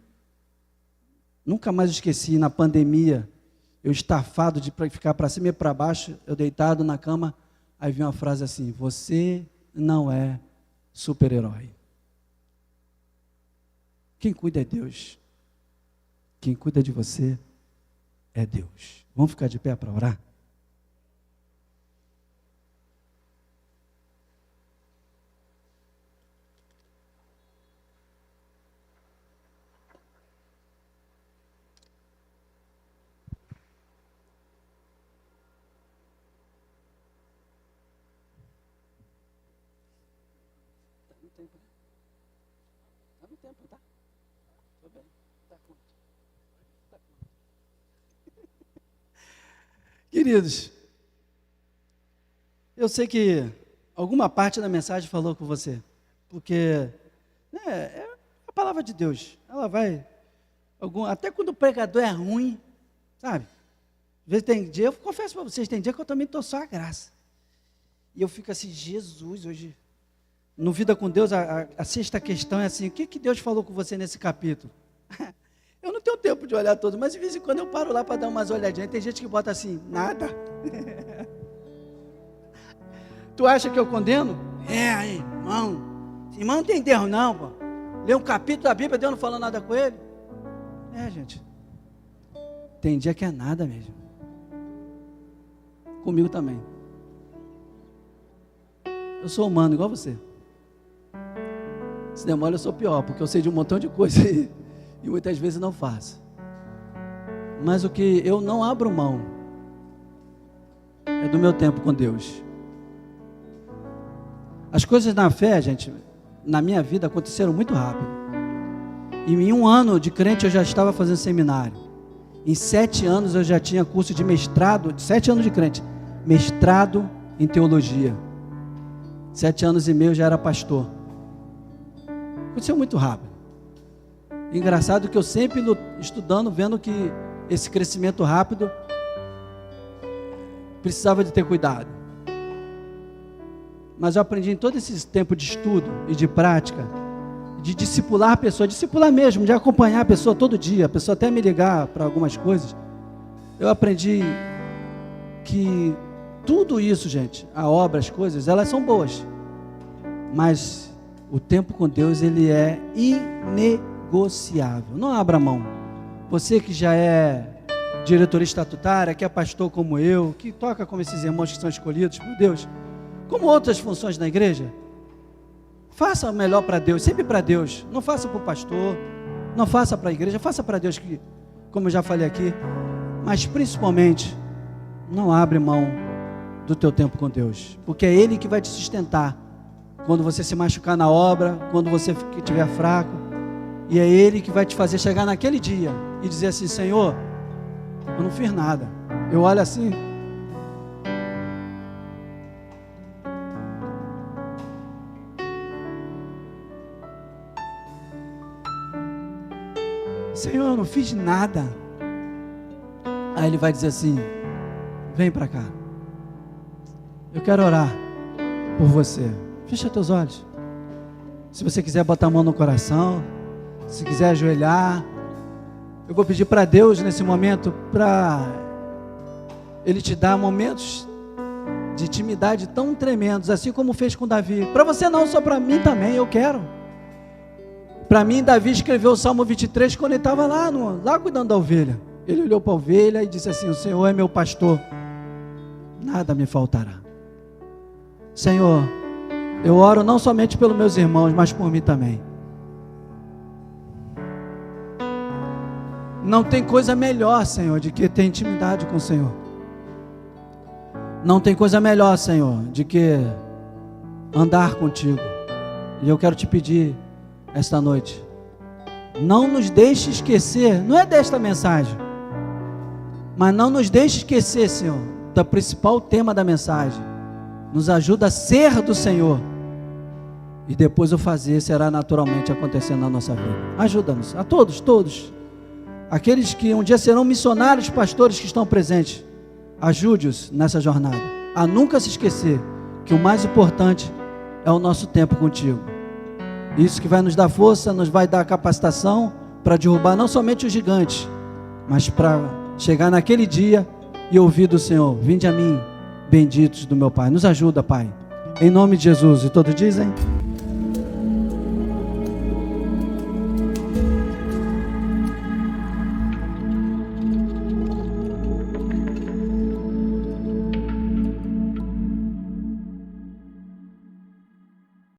Nunca mais esqueci, na pandemia, eu estafado de ficar para cima e para baixo, eu deitado na cama, aí vi uma frase assim, você não é super-herói. Quem cuida é Deus. Quem cuida de você é Deus. Vamos ficar de pé para orar? Tá no tempo, tá? Tô bem. Tá quanto? Tá quanto? Queridos, eu sei que alguma parte da mensagem falou com você, porque é a palavra de Deus, ela vai, até quando o pregador é ruim, sabe? Às vezes tem dia, eu confesso para vocês, tem dia que eu também estou só a graça, e eu fico assim, Jesus, hoje, no Vida com Deus, a sexta questão é assim, o que Deus falou com você nesse capítulo? Eu não tenho tempo de olhar todo, mas de vez em quando eu paro lá para dar umas olhadinhas, tem gente que bota assim, nada. Tu acha que eu condeno? Aí, irmão não tem Deus não, pô. Lê um capítulo da Bíblia, Deus não falou nada com ele. Gente, tem dia que é nada mesmo. Comigo também. Eu sou humano, igual você. Se demora eu sou pior, porque eu sei de um montão de coisa e muitas vezes não faço. Mas o que eu não abro mão é do meu tempo com Deus. As coisas na fé, gente, na minha vida aconteceram muito rápido. E em 1 ano de crente eu já estava fazendo seminário. Em 7 anos eu já tinha curso de mestrado, 7 anos de crente, mestrado em teologia. 7 anos e meio eu já era pastor. Aconteceu muito rápido. Engraçado que eu sempre estudando, vendo que esse crescimento rápido precisava de ter cuidado. Mas eu aprendi em todo esse tempo de estudo e de prática, de discipular a pessoa, discipular mesmo, de acompanhar a pessoa todo dia, a pessoa até me ligar para algumas coisas. Eu aprendi que tudo isso, gente, a obra, as coisas, elas são boas. Mas o tempo com Deus, ele é inegociável. Não abra mão. Você que já é diretoria estatutária, que é pastor como eu, que toca como esses irmãos que são escolhidos por Deus, como outras funções na igreja, faça o melhor para Deus, sempre para Deus. Não faça para o pastor, não faça para a igreja, faça para Deus, que, como eu já falei aqui, mas principalmente, não abre mão do teu tempo com Deus, porque é Ele que vai te sustentar quando você se machucar na obra, quando você estiver fraco, e é Ele que vai te fazer chegar naquele dia e dizer assim, Senhor, eu não fiz nada. Eu olho assim, Senhor, eu não fiz nada. Aí Ele vai dizer assim, vem para cá, eu quero orar por você. Fecha teus olhos. Se você quiser botar a mão no coração, se quiser ajoelhar, eu vou pedir para Deus nesse momento, para Ele te dar momentos de intimidade tão tremendos, assim como fez com Davi. Para você não, só para mim também, eu quero. Para mim, Davi escreveu o Salmo 23 quando ele estava lá cuidando da ovelha. Ele olhou para a ovelha e disse assim, o Senhor é meu pastor, nada me faltará. Senhor, eu oro não somente pelos meus irmãos, mas por mim também. Não tem coisa melhor, Senhor, de que ter intimidade com o Senhor. Não tem coisa melhor, Senhor, de que andar contigo. E eu quero te pedir esta noite, não nos deixe esquecer, não é desta mensagem, mas não nos deixe esquecer, Senhor, do principal tema da mensagem. Nos ajuda a ser do Senhor. E depois o fazer será naturalmente acontecendo na nossa vida. Ajuda-nos, a todos. Aqueles que um dia serão missionários, pastores que estão presentes. Ajude-os nessa jornada. A nunca se esquecer que o mais importante é o nosso tempo contigo. Isso que vai nos dar força, nos vai dar capacitação para derrubar não somente os gigantes, mas para chegar naquele dia e ouvir do Senhor: vinde a mim, benditos do meu Pai. Nos ajuda, Pai, em nome de Jesus. E todos dizem...